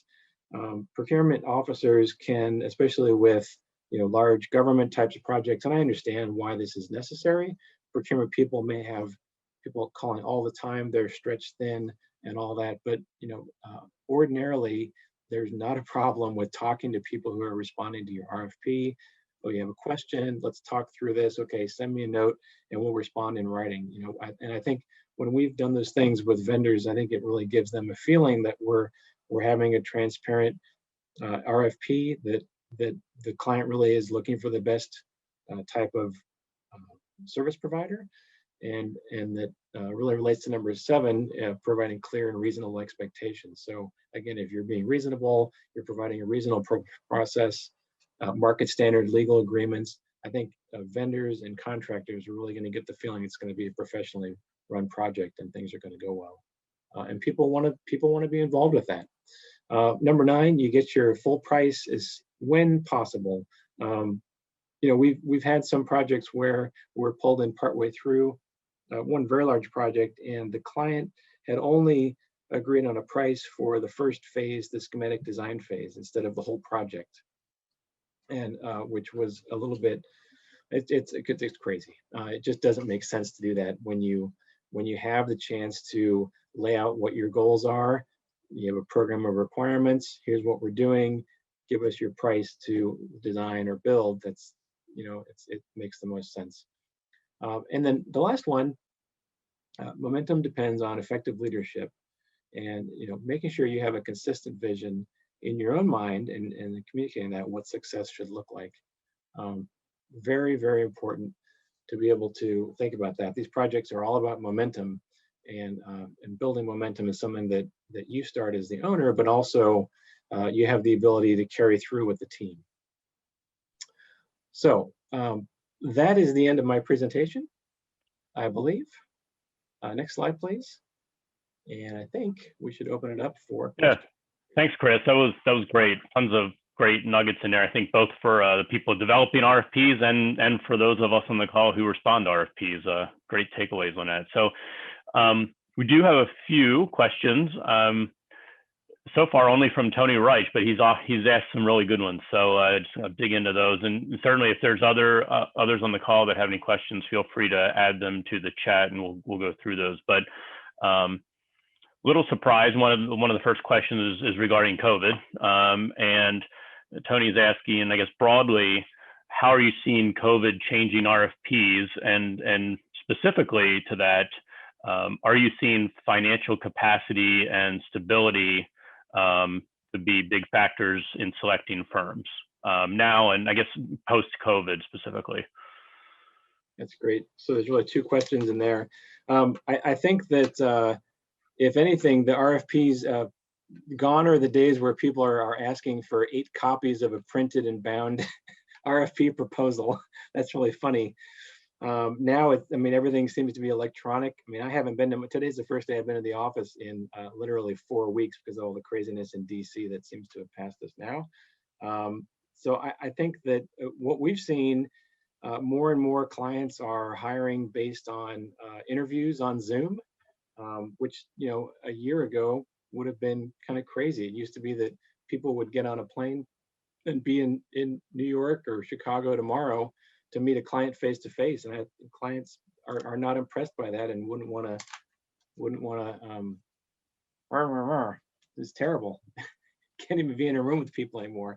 procurement officers can, especially with large government types of projects, and I understand why this is necessary. Procurement people may have people calling all the time, they're stretched thin and all that, but ordinarily there's not a problem with talking to people who are responding to your RFP. Oh, you have a question, let's talk through this. Okay, send me a note and we'll respond in writing. And I think when we've done those things with vendors, I think it really gives them a feeling that we're having a transparent RFP, that the client really is looking for the best type of service provider, and that really relates to number 7, providing clear and reasonable expectations. So again, if you're being reasonable, you're providing a reasonable process, market standard legal agreements, I think vendors and contractors are really going to get the feeling it's going to be a professionally run project and things are going to go well. And people want to be involved with that. Number 9, you get your full price is when possible. We've had some projects where we're pulled in partway through one very large project, and the client had only agreed on a price for the first phase, the schematic design phase, instead of the whole project. and which was a little bit, it's crazy. It just doesn't make sense to do that when you have the chance to lay out what your goals are. You have a program of requirements. Here's what we're doing. Give us your price to design or build. That's, it makes the most sense. And then the last one, momentum depends on effective leadership, and making sure you have a consistent vision in your own mind and communicating that what success should look like. Very, very important to be able to think about that. These projects are all about momentum, and building momentum is something that you start as the owner, but also you have the ability to carry through with the team. So that is the end of my presentation, I believe. Next slide, please. And I think we should open it up for questions.
Yeah, thanks, Kris. That was great. Tons of great nuggets in there. I think both for the people developing RFPs and for those of us on the call who respond to RFPs. Great takeaways on that. So we do have a few questions. So far only from Tony Reich, but he's asked some really good ones. So just gonna dig into those. And certainly if there's others on the call that have any questions, feel free to add them to the chat and we'll go through those. But little surprise, one of the first questions is regarding COVID. And Tony's asking, I guess broadly, how are you seeing COVID changing RFPs? And specifically to that, are you seeing financial capacity and stability to be big factors in selecting firms now, and I guess post-COVID specifically?
That's great. So there's really two questions in there. I think that if anything, the RFPs, gone are the days where people are asking for 8 copies of a printed and bound RFP proposal. That's really funny. Now, everything seems to be electronic. I haven't been to, today's the first day I've been in the office in literally 4 weeks because of all the craziness in DC that seems to have passed us now. So I think that what we've seen, more and more clients are hiring based on interviews on Zoom, which, a year ago would have been kind of crazy. It used to be that people would get on a plane and be in New York or Chicago tomorrow to meet a client face to face, and clients are not impressed by that and wouldn't want to. It's terrible. Can't even be in a room with people anymore.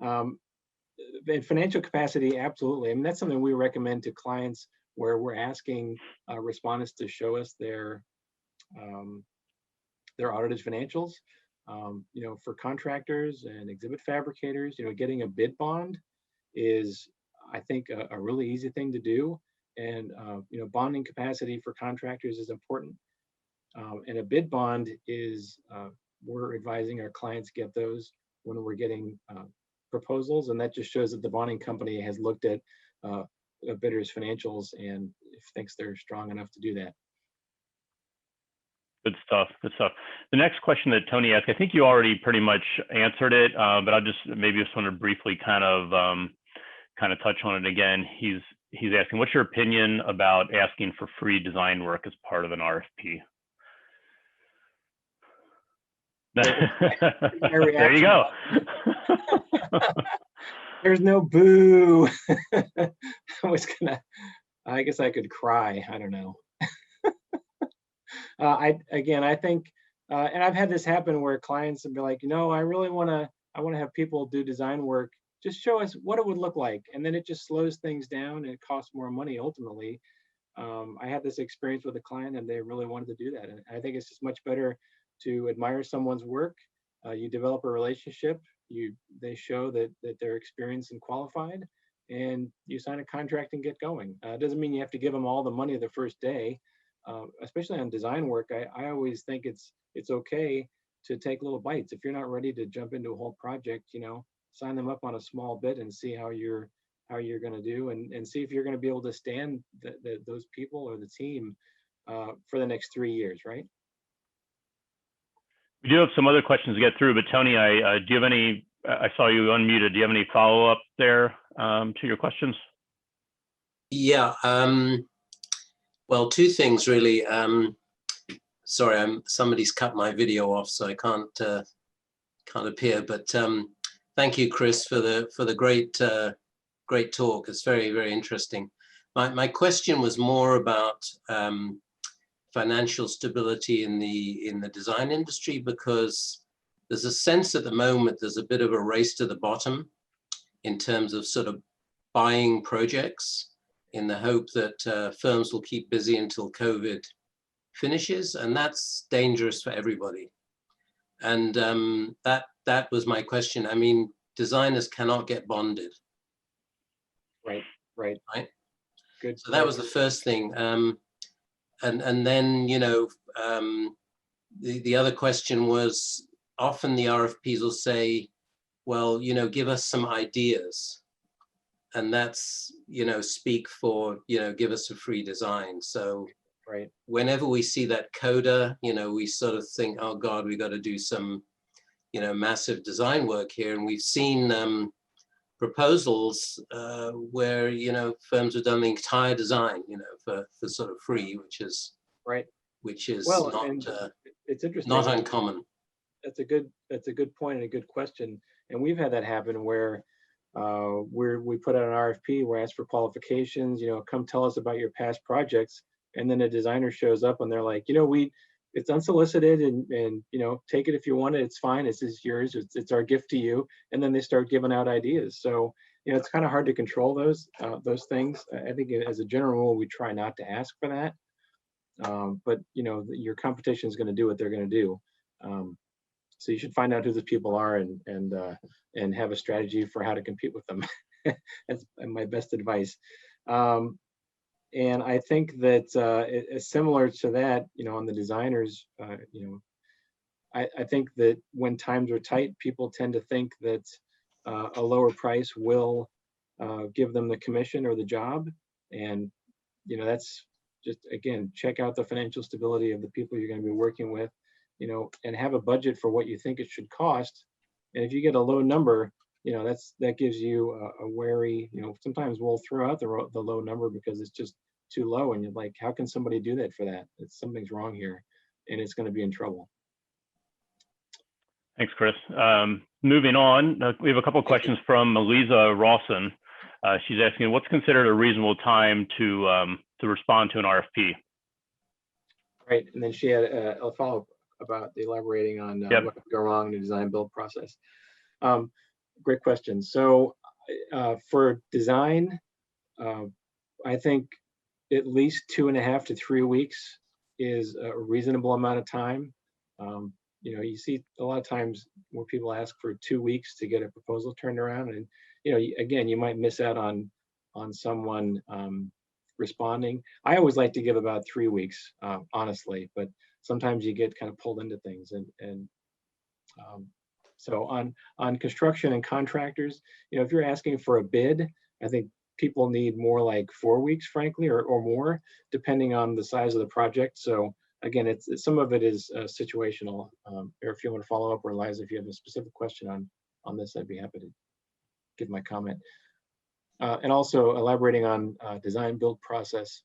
In financial capacity, absolutely. That's something we recommend to clients where we're asking respondents to show us their audited financials. For contractors and exhibit fabricators, getting a bid bond is, I think, a really easy thing to do. And bonding capacity for contractors is important. And a bid bond is, we're advising our clients get those when we're getting proposals, and that just shows that the bonding company has looked at a bidder's financials and thinks they're strong enough to do that.
Good stuff. Good stuff. The next question that Tony asked, I think you already pretty much answered it, but I'll just want to briefly kind of touch on it again. He's asking, what's your opinion about asking for free design work as part of an RFP? There you go.
There's no boo. I guess I could cry. I don't know. I think, and I've had this happen where clients would be like, I really want to have people do design work. Just show us what it would look like. And then it just slows things down and it costs more money ultimately. I had this experience with a client and they really wanted to do that. And I think it's just much better to admire someone's work. You develop a relationship, they show that they're experienced and qualified, and you sign a contract and get going. It doesn't mean you have to give them all the money the first day. Especially on design work, I always think it's okay to take little bites. If you're not ready to jump into a whole project, sign them up on a small bit and see how you're going to do, and see if you're going to be able to stand those people or the team for the next 3 years, right?
We do have some other questions to get through, but Tony, do you have any? I saw you unmuted. Do you have any follow up there to your questions?
Yeah. Well, 2 things really. Sorry, somebody's cut my video off, so I can't appear. But Thank you, Kris, for the great talk. It's very, very interesting. My question was more about financial stability in the design industry, because there's a sense at the moment there's a bit of a race to the bottom in terms of sort of buying projects in the hope that firms will keep busy until COVID finishes, and that's dangerous for everybody. And that was my question. I mean, designers cannot get bonded.
Right. Good.
So that was the first thing. And then, you know, the other question was, often the RFPs will say, well, you know, give us some ideas. And that's, you know, speak for, you know, give us a free design. So
right.
Whenever we see that coda, you know, we sort of think, oh God, we got to do some, you know, massive design work here. And we've seen proposals where, you know, firms have done the entire design, you know, for sort of free, which is
right.
Which is
well,
not
and it's interesting.
not uncommon.
That's a good point and a good question. And we've had that happen where we put out an RFP, we ask for qualifications, you know, come tell us about your past projects. And then a designer shows up and they're like, you know, it's unsolicited and you know, take it if you want it, it's fine, it's yours, it's our gift to you. And then they start giving out ideas. So, you know, it's kind of hard to control those things. I think as a general rule, we try not to ask for that. But you know, your competition is going to do what they're going to do. So you should find out who those people are and have a strategy for how to compete with them. That's my best advice. And I think that it's similar to that, you know, on the designers, you know, I think that when times are tight, people tend to think that a lower price will give them the commission or the job. And, you know, that's just, again, check out the financial stability of the people you're going to be working with, you know, and have a budget for what you think it should cost. And if you get a low number, you know, that gives you a wary, you know, sometimes we'll throw out the low number because it's just too low. And you're like, how can somebody do that for that? Something's wrong here and it's going to be in trouble.
Thanks, Kris. Moving on, we have a couple of questions from Eliza Rawson. She's asking, what's considered a reasonable time to respond to an RFP?
Right, and then she had a follow-up about elaborating on what could go wrong in the design build process. Great question. So for design, I think at least 2.5 to 3 weeks is a reasonable amount of time. You know, you see a lot of times where people ask for 2 weeks to get a proposal turned around, and you know, again, you might miss out on someone responding. I always like to give about 3 weeks, honestly, but sometimes you get kind of pulled into things, and so on construction and contractors, you know, if you're asking for a bid, I think people need more like 4 weeks, frankly, or more, depending on the size of the project. So again, it's some of it is situational. Or if you want to follow up, or Eliza, if you have a specific question on this, I'd be happy to give my comment. And also elaborating on design build process.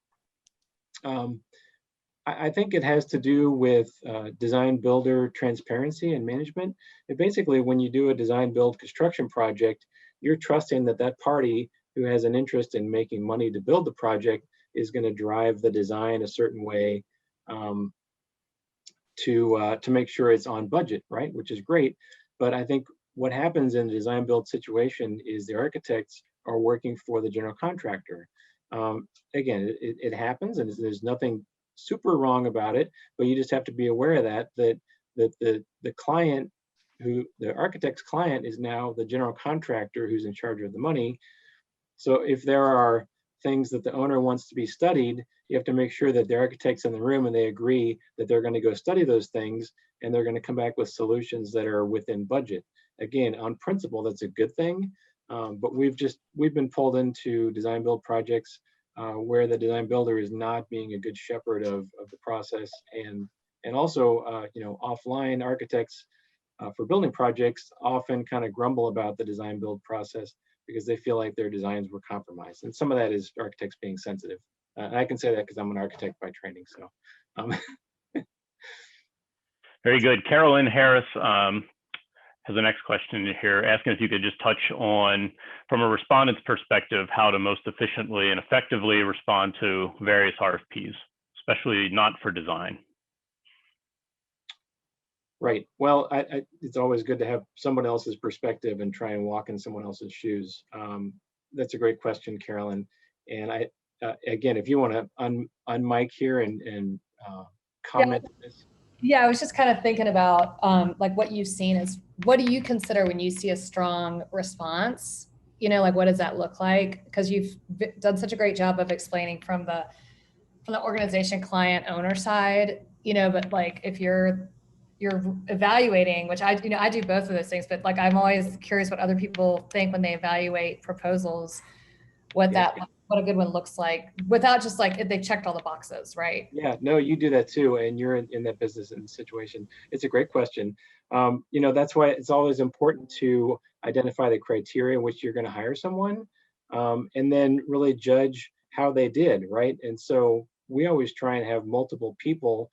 I think it has to do with design builder transparency and management. And basically, when you do a design build construction project, you're trusting that that party who has an interest in making money to build the project is going to drive the design a certain way to make sure it's on budget, right? Which is great. But I think what happens in the design build situation is the architects are working for the general contractor. Again, it happens, and there's nothing super wrong about it, but you just have to be aware of that the client, the architect's client, is now the general contractor who's in charge of the money. So if there are things that the owner wants to be studied, you have to make sure that the architect's in the room and they agree that they're going to go study those things, and they're going to come back with solutions that are within budget. Again, on principle, that's a good thing. But we've been pulled into design build projects where the design builder is not being a good shepherd of the process, and also you know, offline architects for building projects often kind of grumble about the design build process because they feel like their designs were compromised, and some of that is architects being sensitive. I can say that because I'm an architect by training. So
very good. Carolyn Harris has the next question here, asking if you could just touch on, from a respondent's perspective, how to most efficiently and effectively respond to various RFPs, especially not for design.
Right. Well, it's always good to have someone else's perspective and try and walk in someone else's shoes. That's a great question, Carolyn. And again, if you want to unmic here and comment on this.
Yeah, I was just kind of thinking about like what you've seen is, what do you consider when you see a strong response? You know, like what does that look like? Because you've done such a great job of explaining from the organization client owner side, you know, but like if you're evaluating, which I do both of those things, but like I'm always curious what other people think when they evaluate proposals, what a good one looks like, without just like if they checked all the boxes, right?
Yeah, no, you do that too, and you're in that business and situation. It's a great question. You know, that's why it's always important to identify the criteria in which you're going to hire someone, and then really judge how they did, right? And so we always try and have multiple people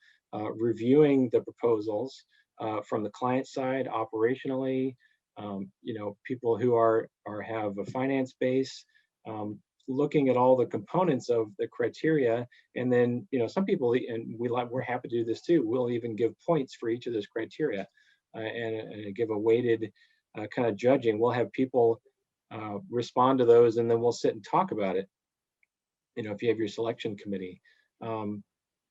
reviewing the proposals from the client side, operationally, you know, people who have a finance base, looking at all the components of the criteria. And then, you know, some people, and we're happy to do this too, we'll even give points for each of those criteria and give a weighted kind of judging. We'll have people respond to those, and then we'll sit and talk about it. You know, if you have your selection committee.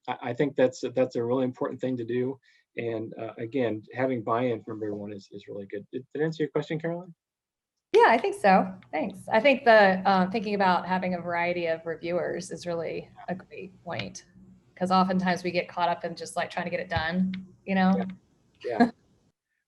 I think that's a really important thing to do. And again, having buy-in from everyone is really good. Did that answer your question, Carolyn?
Yeah, I think so. Thanks. I think the thinking about having a variety of reviewers is really a great point, because oftentimes we get caught up in just like trying to get it done, you know?
Yeah.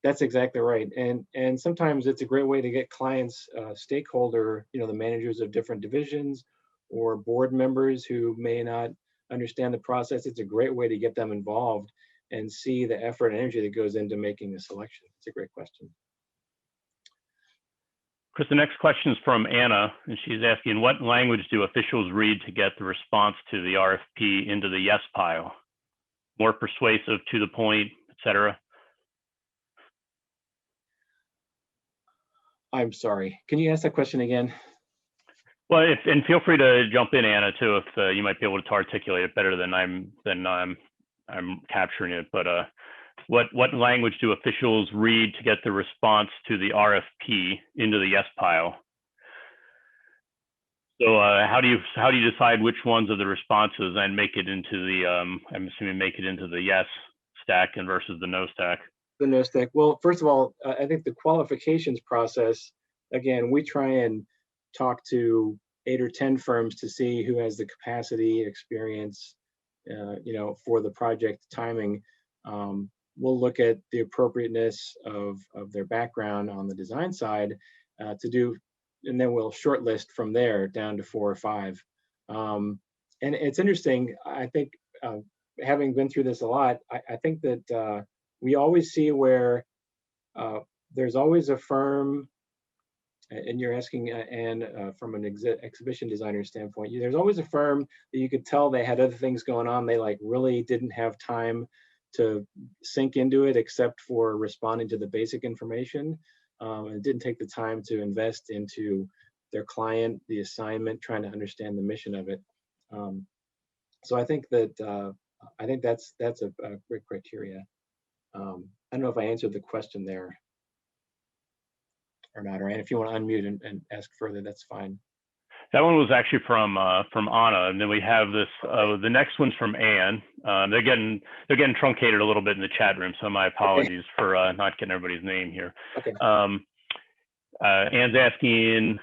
That's exactly right. And sometimes it's a great way to get clients, stakeholder, you know, the managers of different divisions or board members who may not understand the process. It's a great way to get them involved and see the effort and energy that goes into making the selection. It's a great question.
Kris, the next question is from Anna, and she's asking, what language do officials read to get the response to the RFP into the yes pile? More persuasive, to the point, et cetera? I'm
sorry. Can you ask that question again?
Well, and feel free to jump in, Anna, too, if you might be able to articulate it better than I'm capturing it. But what language do officials read to get the response to the RFP into the yes pile? So how do you decide which ones are the responses and make it into the I'm assuming make it into the yes stack and versus the no stack?
The no stack. Well, first of all, I think the qualifications process, again, we try and talk to 8 or 10 firms to see who has the capacity, experience, you know, for the project timing. We'll look at the appropriateness of their background on the design side to do, and then we'll shortlist from there down to 4 or 5. And it's interesting, I think, having been through this a lot, I think that we always see where there's always a firm, and you're asking, and from an exhibition designer standpoint, there's always a firm that you could tell they had other things going on. They like really didn't have time to sink into it except for responding to the basic information. And didn't take the time to invest into their client, the assignment, trying to understand the mission of it. So I think that that's a great criteria. I don't know if I answered the question there or not, or if you want to unmute and ask further, that's fine.
That one was actually from Anna, and then we have this. The next one's from Anne. They're getting truncated a little bit in the chat room, so my apologies for not getting everybody's name here.
Okay.
Anne's asking.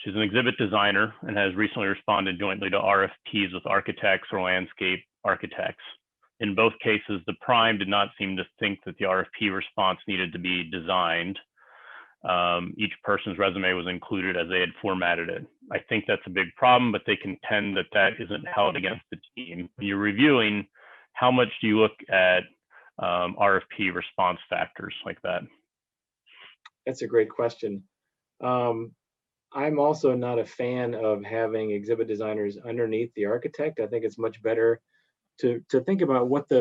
She's an exhibit designer and has recently responded jointly to RFPs with architects or landscape architects. In both cases, the prime did not seem to think that the RFP response needed to be designed. Each person's resume was included as they had formatted it. I think that's a big problem, but they contend that that isn't held against the team. When you're reviewing, how much do you look at RFP response factors like that?
That's a great question. I'm also not a fan of having exhibit designers underneath the architect. I think it's much better to think about what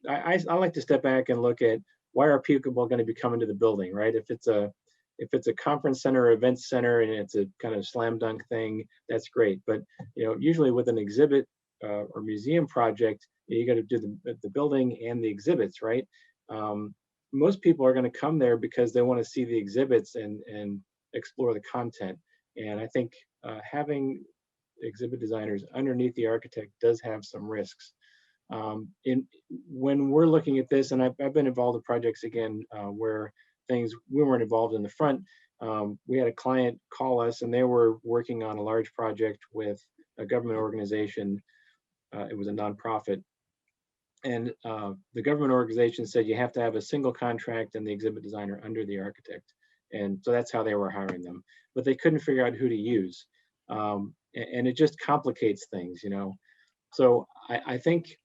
I like to step back and look at why are people going to be coming to the building, right? If it's a conference center or event center and it's a kind of slam dunk thing, that's great. But usually with an exhibit or museum project, you got to do the building and the exhibits, right? Most people are going to come there because they want to see the exhibits and explore the content. And I think having exhibit designers underneath the architect does have some risks. When we're looking at this, and I've been involved in projects again where we weren't involved in the front. We had a client call us, and they were working on a large project with a government organization. It was a nonprofit, and the government organization said you have to have a single contract and the exhibit designer under the architect, and so that's how they were hiring them. But they couldn't figure out who to use, and it just complicates things, So I think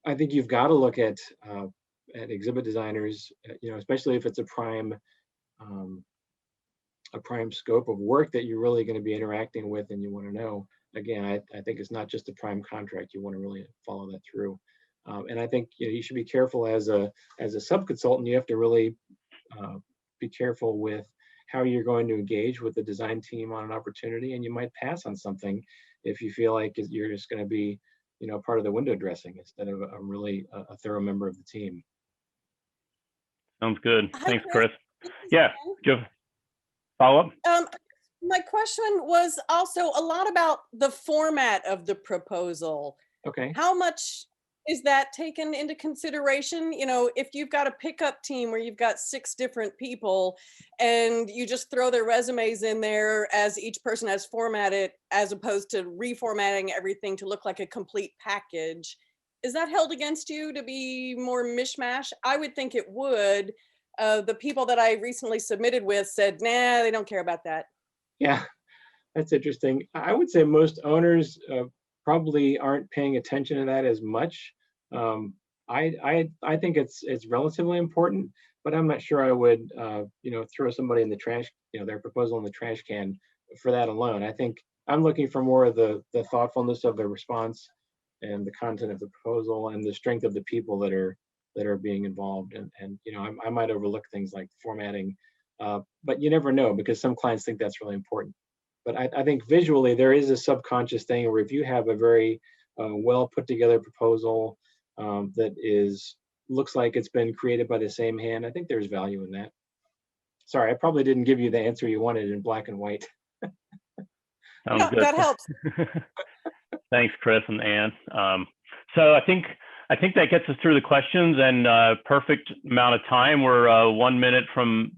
you've got to look at exhibit designers, especially if it's a prime scope of work that you're really going to be interacting with, and you want to know. Again, I think it's not just a prime contract. You want to really follow that through, and I think you should be careful as a sub-consultant. You have to really be careful with how you're going to engage with the design team on an opportunity, and you might pass on something if you feel like you're just going to be part of the window dressing instead of a really a thorough member of the team.
Sounds good.
Hi,
Thanks,
Kris.
Kris. Yeah, do you have follow up?
My question was also a lot about the format of the proposal.
Okay.
How much is that taken into consideration? If you've got a pickup team where you've got 6 different people and you just throw their resumes in there as each person has formatted, as opposed to reformatting everything to look like a complete package, is that held against you to be more mishmash? I would think it would. The people that I recently submitted with said, nah, they don't care about that.
Yeah, that's interesting. I would say most owners probably aren't paying attention to that as much. I think it's relatively important, but I'm not sure I would throw somebody in the trash, their proposal in the trash can for that alone. I think I'm looking for more of the thoughtfulness of the response and the content of the proposal and the strength of the people that are being involved. And I might overlook things like formatting, but you never know, because some clients think that's really important. But I think visually there is a subconscious thing where if you have a very well put together proposal that looks like it's been created by the same hand, I think there's value in that. Sorry, I probably didn't give you the answer you wanted in black and white.
No, that helps.
Thanks, Kris and Ann. So I think that gets us through the questions, and perfect amount of time. We're 1 minute from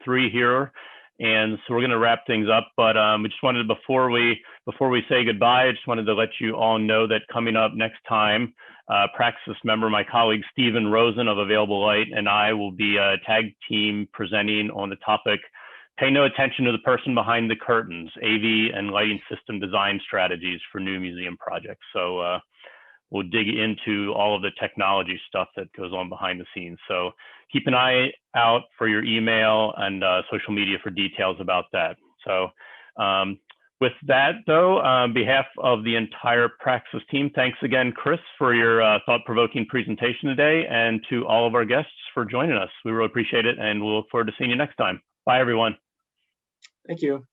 3 here, and so we're going to wrap things up. But we just wanted, before we say goodbye, I just wanted to let you all know that coming up next time, Praxis member, my colleague Stephen Rosen of Available Light, and I will be a tag team presenting on the topic, Pay No Attention to the Person Behind the Curtains, AV and Lighting System Design Strategies for New Museum Projects. So we'll dig into all of the technology stuff that goes on behind the scenes. So keep an eye out for your email and social media for details about that. So with that, though, on behalf of the entire Praxis team, thanks again, Kris, for your thought-provoking presentation today, and to all of our guests for joining us. We really appreciate it, and we'll look forward to seeing you next time. Bye, everyone.
Thank you.